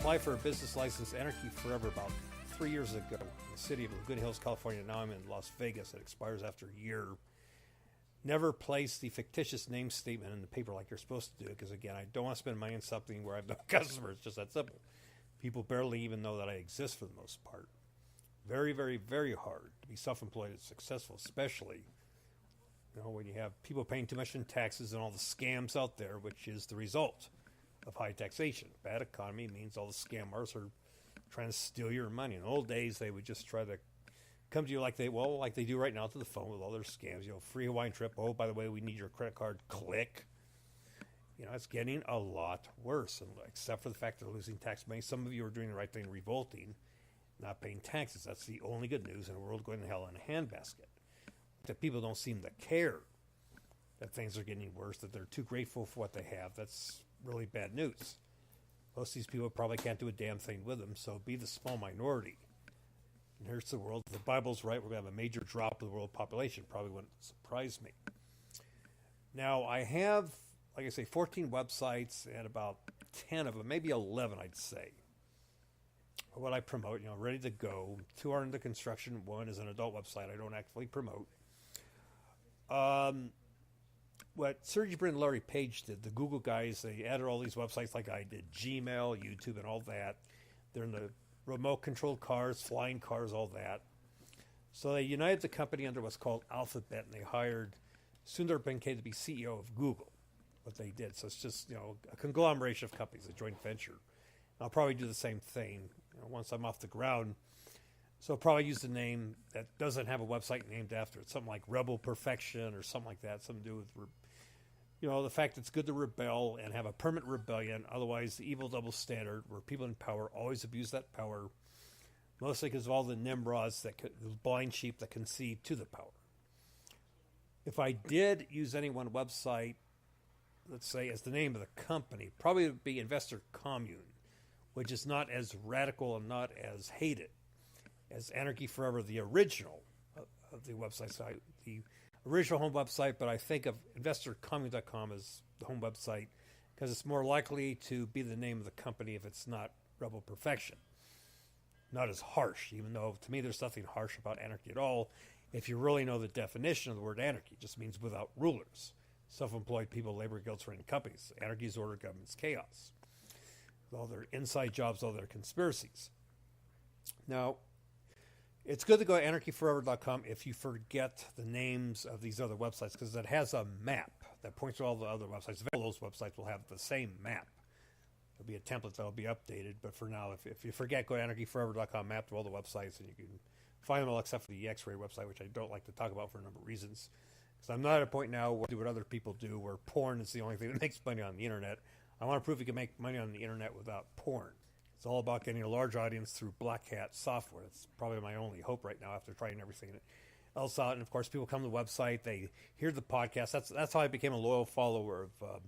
applied for a business license Anarchy Forever about 3 years ago in the city of Laguna Hills, California. Now I'm in Las Vegas. It expires after a year. Never place the fictitious name statement in the paper like you're supposed to do, because again, I don't want to spend money on something where I have no customers. It's just that simple. People barely even know that I exist for the most part. Very, very, very hard to be self-employed and successful, especially when you have people paying too much in taxes and all the scams out there, which is the result of high taxation. Bad economy means all the scammers are trying to steal your money. In the old days, they would just try to come to you like they do right now to the phone with all their scams. Free Hawaiian trip. Oh, by the way, we need your credit card. Click. It's getting a lot worse, and except for the fact they're losing tax money. Some of you are doing the right thing, revolting, not paying taxes. That's the only good news in a world going to hell in a handbasket. That people don't seem to care that things are getting worse, that they're too grateful for what they have. That's really bad news. Most of these people probably can't do a damn thing with them, so be the small minority. And here's the world. If the Bible's right, we're going to have a major drop of the world population. Probably wouldn't surprise me. Now, I have, like I say, 14 websites and about 10 of them, maybe 11, I'd say, are what I promote, ready to go. 2 are in the construction. 1 is an adult website I don't actively promote. What Sergey Brin and Larry Page did, the Google guys, they added all these websites like I did, Gmail, YouTube, and all that. They're in the remote-controlled cars, flying cars, all that. So they united the company under what's called Alphabet, and they hired Sundar Pichai to be CEO of Google, what they did. So it's just, a conglomeration of companies, a joint venture. And I'll probably do the same thing once I'm off the ground. So I'll probably use the name that doesn't have a website named after it, something like Rebel Perfection or something like that, something to do with the fact it's good to rebel and have a permanent rebellion. Otherwise, the evil double standard where people in power always abuse that power, mostly because of all the Nimrods, the blind sheep that concede to the power. If I did use any one website, let's say, as the name of the company, probably would be Investor Commune, which is not as radical and not as hated as Anarchy Forever, the original of the website site, the original home website, but I think of investorcommune.com as the home website because it's more likely to be the name of the company if it's not Rebel Perfection. Not as harsh, even though to me there's nothing harsh about anarchy at all. If you really know the definition of the word anarchy, it just means without rulers. Self-employed people, labor guilds, running companies. Anarchy is order, government's chaos. With all their inside jobs, all their conspiracies. Now, it's good to go to anarchyforever.com if you forget the names of these other websites, because it has a map that points to all the other websites. All those websites will have the same map. There'll be a template that'll be updated, but for now, if you forget, go to anarchyforever.com, map to all the websites, and you can find them all except for the X-Ray website, which I don't like to talk about for a number of reasons. Because I'm not at a point now where I do what other people do, where porn is the only thing that makes money on the internet. I want to prove you can make money on the internet without porn. It's all about getting a large audience through black hat software. That's probably my only hope right now after trying everything else out. And of course, people come to the website, they hear the podcast. That's how I became a loyal follower of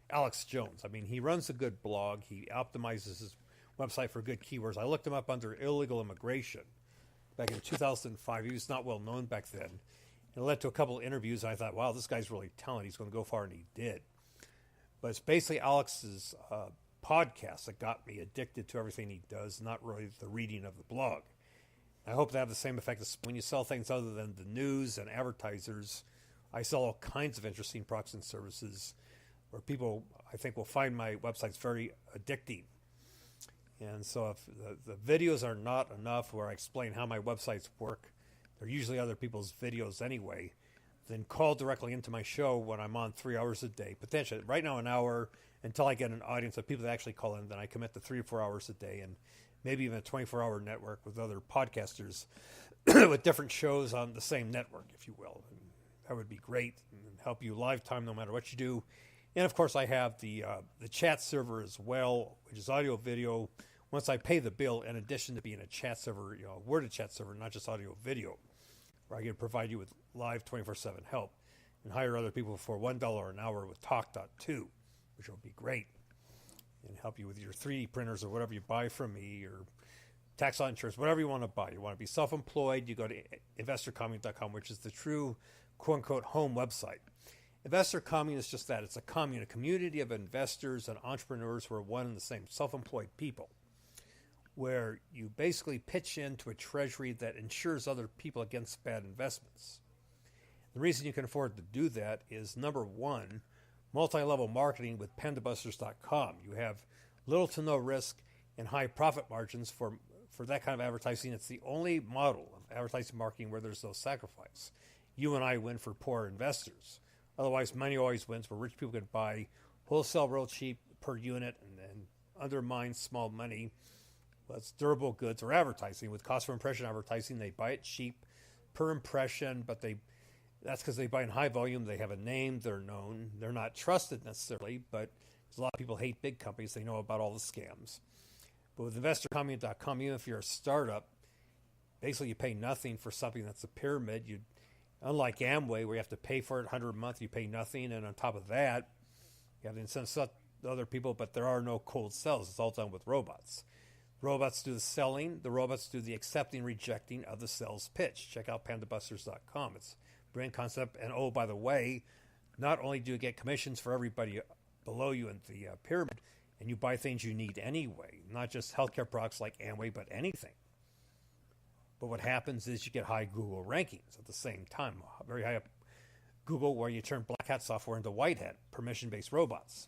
Alex Jones. I mean, he runs a good blog. He optimizes his website for good keywords. I looked him up under illegal immigration back in 2005. He was not well known back then. It led to a couple of interviews, and I thought, wow, this guy's really talented. He's going to go far, and he did. But it's basically Alex's podcast that got me addicted to everything he does, not really the reading of the blog. I hope to have the same effect as when you sell things other than the news and advertisers. I sell all kinds of interesting products and services where people, I think, will find my websites very addicting. And so if the videos are not enough where I explain how my websites work, they're usually other people's videos anyway, then call directly into my show when I'm on 3 hours a day. Potentially, right now an hour, until I get an audience of people that actually call in, then I commit to 3 or 4 hours a day, and maybe even a 24-hour network with other podcasters with different shows on the same network, if you will. And that would be great and help you lifetime no matter what you do. And of course, I have the chat server as well, which is audio, video. Once I pay the bill, in addition to being a chat server, a worded chat server, not just audio, video, where I can provide you with live 24/7 help and hire other people for $1 an hour with Talk.2, which will be great, and help you with your 3D printers or whatever you buy from me, or tax law insurance, whatever you want to buy. You want to be self-employed, you go to investorcommune.com, which is the true quote-unquote home website. Investor Commune is just that. It's a commune, a community of investors and entrepreneurs who are one and the same, self-employed people. where you basically pitch into a treasury that insures other people against bad investments. The reason you can afford to do that is, number one, multi-level marketing with pendabusters.com. You have little to no risk and high profit margins for that kind of advertising. It's the only model of advertising marketing where there's no sacrifice. You and I win for poor investors. Otherwise, money always wins, where rich people can buy wholesale real cheap per unit and undermine small money. Well, it's durable goods or advertising. With cost per impression advertising, they buy it cheap per impression, but that's because they buy in high volume. They have a name. They're known. They're not trusted necessarily, but a lot of people hate big companies. They know about all the scams. But with investorcommune.com, even if you're a startup, basically you pay nothing for something that's a pyramid. Unlike Amway, where you have to pay for it $100 a month, you pay nothing, and on top of that, you have to incent other people, but there are no cold sells. It's all done with robots. Robots do the selling. The robots do the accepting, rejecting of the sales pitch. Check out pandabusters.com. It's a brilliant concept. And oh, by the way, not only do you get commissions for everybody below you in the pyramid, and you buy things you need anyway, not just healthcare products like Amway, but anything. But what happens is you get high Google rankings at the same time, very high up Google, where you turn black hat software into white hat, permission-based robots.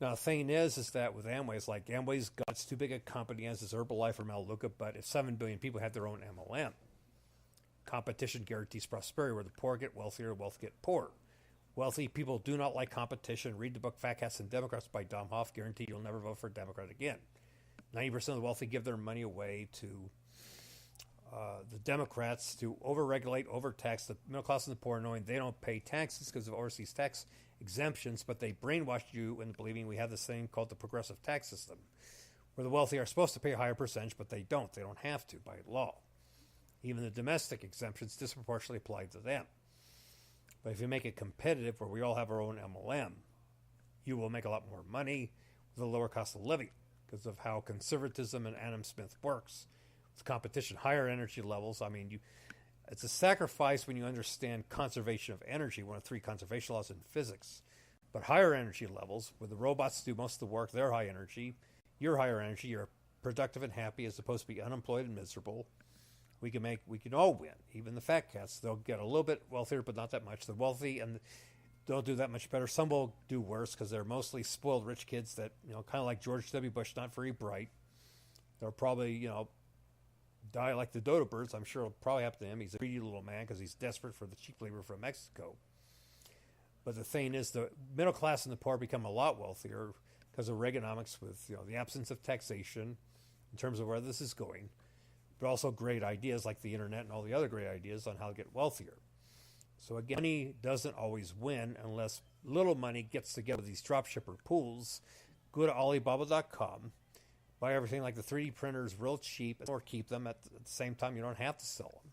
Now, the thing is that with Amway, it's like Amway's got, it's too big a company as is Herbalife or Melaleuca, but if 7 billion people had their own MLM, competition guarantees prosperity, where the poor get wealthier, wealth get poorer. Wealthy people do not like competition. Read the book Fat Cats and Democrats by Dom Hoff. Guarantee you'll never vote for a Democrat again. 90% of the wealthy give their money away to the Democrats to overregulate, overtax the middle class and the poor, knowing they don't pay taxes because of overseas tax exemptions, but they brainwashed you into believing we have this thing called the progressive tax system, where the wealthy are supposed to pay a higher percentage, but they don't. They don't have to by law. Even the domestic exemptions disproportionately apply to them. But if you make it competitive, where we all have our own MLM, you will make a lot more money with a lower cost of living because of how conservatism and Adam Smith works. With competition, higher energy levels. I mean, it's a sacrifice when you understand conservation of energy, one of 3 conservation laws in physics. But higher energy levels, where the robots do most of the work, they're high energy. You're higher energy. You're productive and happy as opposed to be unemployed and miserable. We can all win. Even the fat cats, they'll get a little bit wealthier, but not that much. The wealthy and don't do that much better. Some will do worse because they're mostly spoiled rich kids that, kind of like George W. Bush, not very bright. They'll probably, die like the dodo birds. I'm sure it'll probably happen to him. He's a greedy little man because he's desperate for the cheap labor from Mexico. But the thing is, the middle class and the poor become a lot wealthier because of Reaganomics, with the absence of taxation in terms of where this is going, but also great ideas like the internet and all the other great ideas on how to get wealthier. So again, money doesn't always win unless little money gets together with these dropshipper pools. Go to Alibaba.com. Buy everything like the 3D printers real cheap, or keep them at the same time. You don't have to sell them.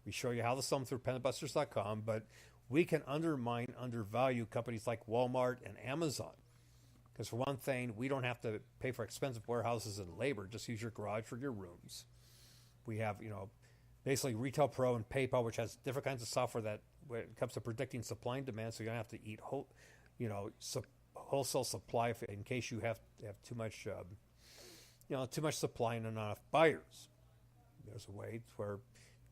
We show you how to sell them through pendabusters.com, but we can undervalue companies like Walmart and Amazon. Because for one thing, we don't have to pay for expensive warehouses and labor. Just use your garage for your rooms. We have, basically Retail Pro and PayPal, which has different kinds of software that when it comes to predicting supply and demand, so you don't have to eat wholesale supply in case you have too much too much supply and not enough buyers. There's a way where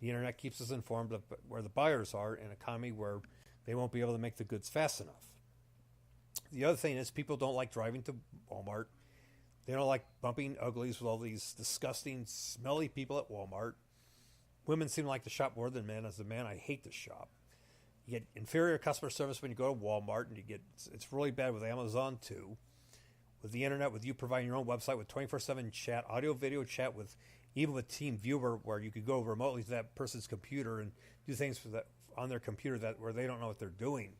the internet keeps us informed of where the buyers are in an economy where they won't be able to make the goods fast enough. The other thing is, people don't like driving to Walmart. They don't like bumping uglies with all these disgusting, smelly people at Walmart. Women seem to like to shop more than men. As a man, I hate to shop. You get inferior customer service when you go to Walmart, and it's really bad with Amazon too. With the internet, with you providing your own website with 24/7 chat, audio, video chat, even with Team Viewer, where you could go remotely to that person's computer and do things on their computer where they don't know what they're doing.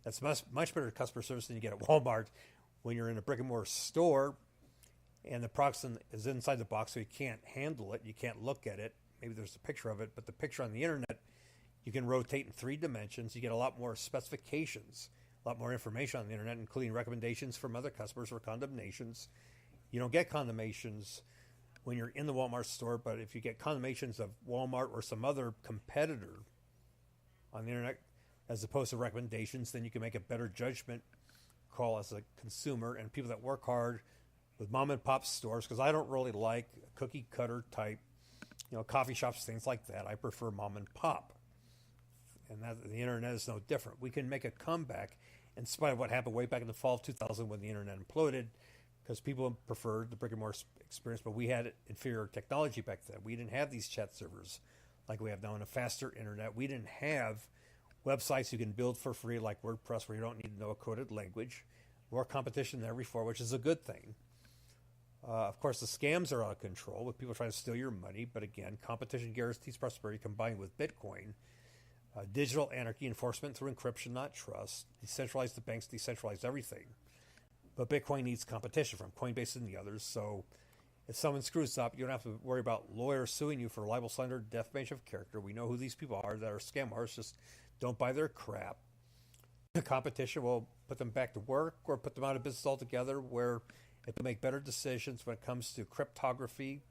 That's much better customer service than you get at Walmart when you're in a brick and mortar store and the product is inside the box, so you can't handle it, you can't look at it. Maybe there's a picture of it, but the picture on the internet, you can rotate in 3 dimensions. You get a lot more specifications, a lot more information on the internet, including recommendations from other customers or condemnations. You don't get condemnations when you're in the Walmart store, but if you get condemnations of Walmart or some other competitor on the internet, as opposed to recommendations, then you can make a better judgment call as a consumer. And people that work hard with mom and pop stores because I don't really like cookie cutter type, coffee shops, things like that. I prefer mom and pop. And the internet is no different. We can make a comeback in spite of what happened way back in the fall of 2000 when the internet imploded, because people preferred the brick and mortar experience, but we had inferior technology back then. We didn't have these chat servers like we have now in a faster internet. We didn't have websites you can build for free like WordPress where you don't need to know a coded language. More competition than ever before, which is a good thing. Of course, the scams are out of control with people trying to steal your money. But again, competition guarantees prosperity combined with Bitcoin. Digital anarchy enforcement through encryption, not trust. Decentralize the banks, decentralize everything. But Bitcoin needs competition from Coinbase and the others. So if someone screws up, you don't have to worry about lawyers suing you for libel, slander, defamation of character. We know who these people are that are scam artists. Just don't buy their crap. The competition will put them back to work or put them out of business altogether, where if they make better decisions when it comes to cryptography.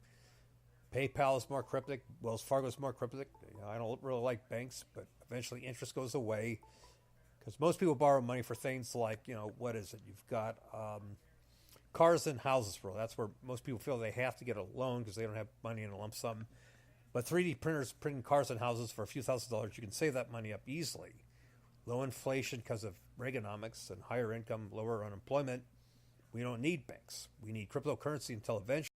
PayPal is more cryptic. Wells Fargo is more cryptic. I don't really like banks, but eventually interest goes away because most people borrow money for things like, what is it? You've got cars and houses. That's where most people feel they have to get a loan because they don't have money in a lump sum. But 3D printers printing cars and houses for a few $1,000s, you can save that money up easily. Low inflation because of Reaganomics and higher income, lower unemployment. We don't need banks. We need cryptocurrency until eventually